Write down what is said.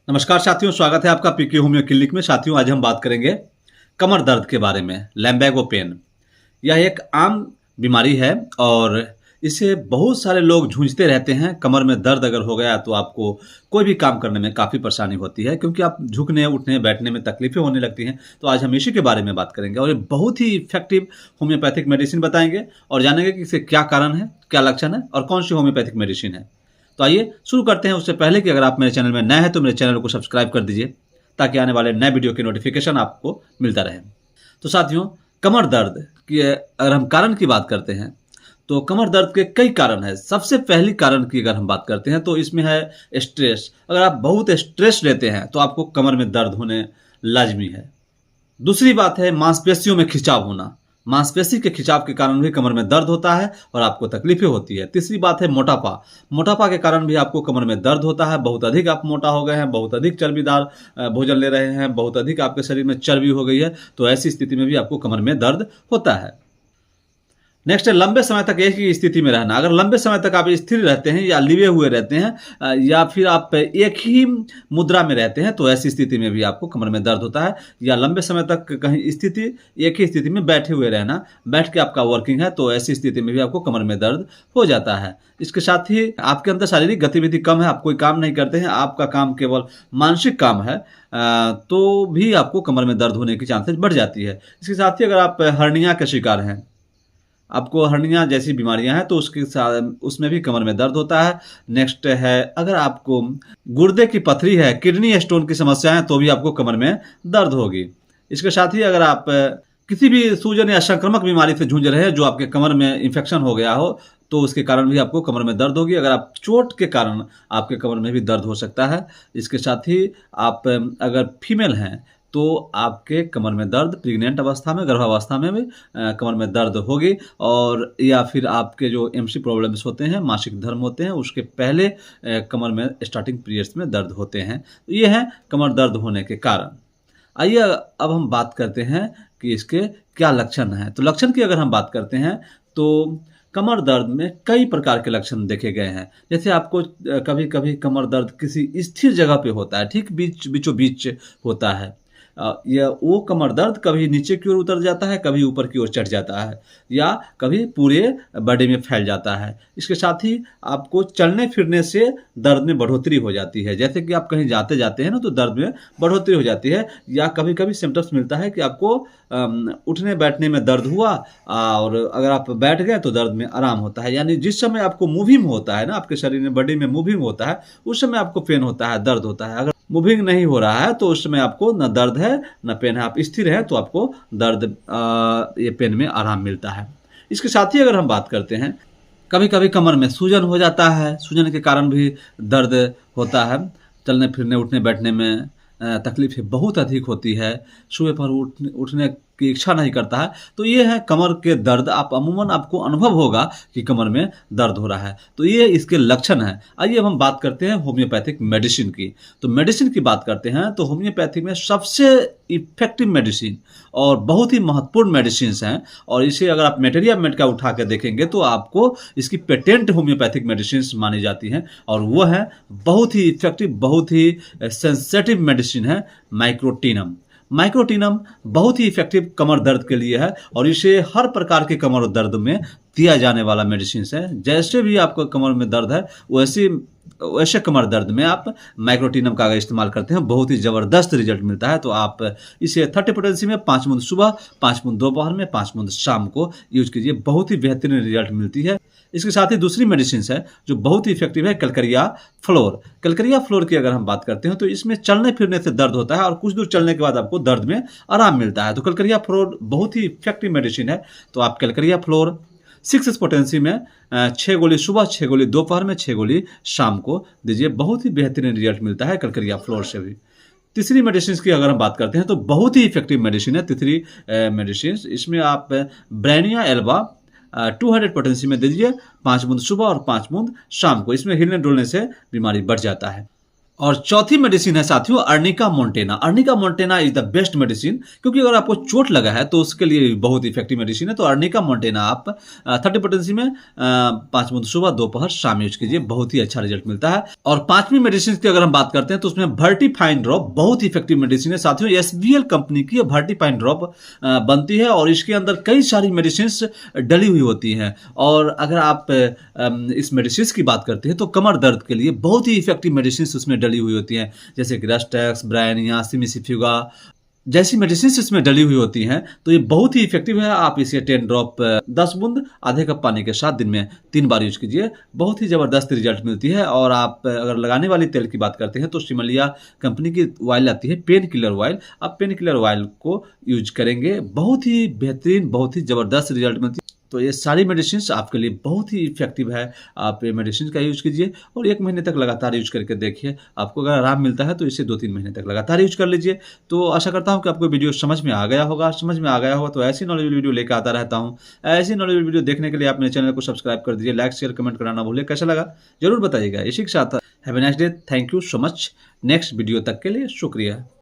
नमस्कार साथियों, स्वागत है आपका पीके होम्यो क्लिनिक में। साथियों, आज हम बात करेंगे कमर दर्द के बारे में। लैम्बैगो पेन यह एक आम बीमारी है और इससे बहुत सारे लोग जूझते रहते हैं। कमर में दर्द अगर हो गया तो आपको कोई भी काम करने में काफ़ी परेशानी होती है, क्योंकि आप झुकने उठने बैठने में तकलीफें होने लगती हैं। तो आज हम इसी के बारे में बात करेंगे और ये बहुत ही इफेक्टिव होम्योपैथिक मेडिसिन बताएंगे और जानेंगे कि इसके क्या कारण है, क्या लक्षण है और कौन सी होम्योपैथिक मेडिसिन है। तो आइए शुरू करते हैं। उससे पहले कि अगर आप मेरे चैनल में नए हैं तो मेरे चैनल को सब्सक्राइब कर दीजिए, ताकि आने वाले नए वीडियो की नोटिफिकेशन आपको मिलता रहे। तो साथियों, कमर दर्द की अगर हम कारण की बात करते हैं तो कमर दर्द के कई कारण हैं। सबसे पहली कारण की अगर हम बात करते हैं तो इसमें है स्ट्रेस। अगर आप बहुत स्ट्रेस लेते हैं तो आपको कमर में दर्द होने लाजमी है। दूसरी बात है मांसपेशियों में खिंचाव होना। मांसपेशी के खिंचाव के कारण भी कमर में दर्द होता है और आपको तकलीफें होती है। तीसरी बात है मोटापा। मोटापा के कारण भी आपको कमर में दर्द होता है। बहुत अधिक आप मोटा हो गए हैं, बहुत अधिक चर्बीदार भोजन ले रहे हैं, बहुत अधिक आपके शरीर में चर्बी हो गई है, तो ऐसी स्थिति में भी आपको कमर में दर्द होता है। नेक्स्ट है लंबे समय तक एक ही स्थिति में रहना। अगर लंबे समय तक आप स्थिर रहते हैं या लिवे हुए रहते हैं या फिर आप एक ही मुद्रा में रहते हैं तो ऐसी स्थिति में भी आपको कमर में दर्द होता है। या लंबे समय तक कहीं स्थिति एक ही स्थिति में बैठे हुए रहना, बैठ के आपका वर्किंग है, तो ऐसी स्थिति में भी आपको कमर में दर्द हो जाता है। इसके साथ ही आपके अंदर शारीरिक गतिविधि कम है, आप कोई काम नहीं करते हैं, आपका काम केवल मानसिक काम है, तो भी आपको कमर में दर्द होने की चांसेस बढ़ जाती है। इसके साथ ही अगर आप हर्निया के शिकार हैं, आपको हर्निया जैसी बीमारियां हैं, तो उसके साथ उसमें भी कमर में दर्द होता है। नेक्स्ट है अगर आपको गुर्दे की पथरी है, किडनी स्टोन की समस्या है, तो भी आपको कमर में दर्द होगी। इसके साथ ही अगर आप किसी भी सूजन या संक्रामक बीमारी से जूझ रहे हैं, जो आपके कमर में इन्फेक्शन हो गया हो, तो उसके कारण भी आपको कमर में दर्द होगी। अगर आप चोट के कारण आपके कमर में भी दर्द हो सकता है। इसके साथ ही आप अगर फीमेल हैं तो आपके कमर में दर्द प्रेग्नेंट अवस्था में, गर्भावस्था में भी कमर में दर्द होगी। और या फिर आपके जो एमसी प्रॉब्लम्स होते हैं, मासिक धर्म होते हैं, उसके पहले कमर में स्टार्टिंग पीरियड्स में दर्द होते हैं। तो ये हैं कमर दर्द होने के कारण। आइए अब हम बात करते हैं कि इसके क्या लक्षण हैं। तो लक्षण की अगर हम बात करते हैं तो कमर दर्द में कई प्रकार के लक्षण देखे गए हैं। जैसे आपको कभी कभी कमर दर्द किसी स्थिर जगह पे होता है, ठीक बीचों बीच होता है। या वो कमर दर्द कभी नीचे की ओर उतर जाता है, कभी ऊपर की ओर चढ़ जाता है, या कभी पूरे बॉडी में फैल जाता है। इसके साथ ही आपको चलने फिरने से दर्द में बढ़ोतरी हो जाती है। जैसे कि आप कहीं जाते जाते हैं ना, तो दर्द में बढ़ोतरी हो जाती है। या कभी कभी सिम्टम्स मिलता है कि आपको उठने बैठने में दर्द हुआ और अगर आप बैठ गए तो दर्द में आराम होता है। यानी जिस समय आपको मूविंग होता है ना, आपके शरीर में बॉडी में मूविंग होता है, उस समय आपको पेन होता है, दर्द होता है। अगर मूविंग नहीं हो रहा है तो उस समय आपको न दर्द है न पेन है। आप स्थिर है तो आपको दर्द ये पेन में आराम मिलता है। इसके साथ ही अगर हम बात करते हैं, कभी कभी कमर में सूजन हो जाता है। सूजन के कारण भी दर्द होता है। चलने फिरने उठने बैठने में तकलीफें बहुत अधिक होती है। सुबह पर उठने की इच्छा नहीं करता है। तो ये है कमर के दर्द। आप अमूमन आपको अनुभव होगा कि कमर में दर्द हो रहा है, तो ये इसके लक्षण हैं। आइए अब हम बात करते हैं होम्योपैथिक मेडिसिन की। तो मेडिसिन की बात करते हैं तो होम्योपैथिक में सबसे इफेक्टिव मेडिसिन और बहुत ही महत्वपूर्ण मेडिसिन हैं, और इसे अगर आप मेटेरिया मेड का उठा के देखेंगे तो आपको इसकी पेटेंट होम्योपैथिक मेडिसिन मानी जाती हैं, और वो है बहुत ही इफेक्टिव, बहुत ही सेंसिटिव मेडिसिन है माइक्रोटीनम। माइक्रोटीनम बहुत ही इफेक्टिव कमर दर्द के लिए है, और इसे हर प्रकार के कमर दर्द में दिया जाने वाला मेडिसिन है। जैसे भी आपको कमर में दर्द है, वैसे कमर दर्द में आप माइक्रोटीनम का अगर इस्तेमाल करते हैं, बहुत ही ज़बरदस्त रिजल्ट मिलता है। तो आप इसे 30 पोटेंसी में 5 बूंद सुबह, 5 बूंद दोपहर में, 5 बूंद शाम को यूज कीजिए, बहुत ही बेहतरीन रिजल्ट मिलती है। इसके साथ ही दूसरी मेडिसिन है जो बहुत ही इफेक्टिव है, कैलकरिया फ्लोर। कैलकरिया फ्लोर की अगर हम बात करते हैं तो इसमें चलने फिरने से दर्द होता है और कुछ दूर चलने के बाद आपको दर्द में आराम मिलता है। तो कैलकरिया फ्लोर बहुत ही इफेक्टिव मेडिसिन है। तो आप कैलकरिया फ्लोर 6 पोटेंसी में 6 गोली सुबह, 6 गोली दोपहर में, 6 गोली शाम को दीजिए, बहुत ही बेहतरीन रिजल्ट मिलता है कैलकरिया फ्लोर से भी। तीसरी मेडिसिन की अगर हम बात करते हैं तो बहुत ही इफेक्टिव मेडिसिन है तीसरी मेडिसिन। इसमें आप ब्रेनिया एल्बा 200 पोटेंसी में दीजिए, 5 बूंद सुबह और 5 बूंद शाम को। इसमें हिलने डुलने से बीमारी बढ़ जाता है। और चौथी मेडिसिन है साथियों Arnica Montana. Arnica Montana is the best medicine, क्योंकि अगर आपको चोट लगा है तो उसके लिए बहुत इफेक्टिव मेडिसिन है। तो अर्निका मोंटेना आप 30 पोटेंसी में 5 बूंद सुबह दोपहर शाम यूज कीजिए, बहुत ही अच्छा रिजल्ट मिलता है। और पांचवी मेडिसिन की अगर हम बात करते हैं तो उसमें वर्टिफाइन ड्रॉप बहुत ही इफेक्टिव मेडिसिन है साथियों। एसबीएल कंपनी की वर्टिफाइन ड्रॉप बनती है और इसके अंदर कई सारी मेडिसिन डली हुई होती हैं। और अगर आप इस मेडिसिन की बात करते हैं तो कमर दर्द के लिए बहुत ही इफेक्टिव मेडिसिन उसमें डली हुई होती हैं, जैसे कि रेस्टेक्स, ब्रायनिया, सिमिसिफ्यूगा जैसी मेडिसिन इसमें डली हुई होती हैं। तो ये बहुत ही इफेक्टिव है। आप इसे 10 ड्रॉप 10 बूंद आधे कप पानी के साथ दिन में 3 बार यूज कीजिए, बहुत ही ज़बरदस्त रिजल्ट मिलती है। और आप अगर लगाने वाली तेल की बात करते हैं तो सिमलिया कंपनी की ऑयल आती है पेन किलर ऑयल। आप पेन किलर ऑयल को यूज करेंगे, बहुत ही बेहतरीन, बहुत ही ज़बरदस्त रिजल्ट मिलती है। तो ये सारी मेडिसिन आपके लिए बहुत ही इफेक्टिव है। आप ये मेडिसिन का यूज कीजिए और 1 महीने तक लगातार यूज करके देखिए। आपको अगर आराम मिलता है तो इसे 2-3 महीने तक लगातार यूज कर लीजिए। तो आशा करता हूँ कि आपको वीडियो समझ में आ गया होगा। समझ में आ गया होगा तो ऐसी नॉलेज वीडियो लेकर आता रहता हूँ। ऐसी नॉलेज वीडियो देखने के लिए आप मेरे चैनल को सब्सक्राइब कर दीजिए, लाइक शेयर कमेंट करना ना भूलिए। कैसा लगा जरूर बताइएगा। इसी के साथ have a nice day, thank you so much. Next video तक के लिए शुक्रिया।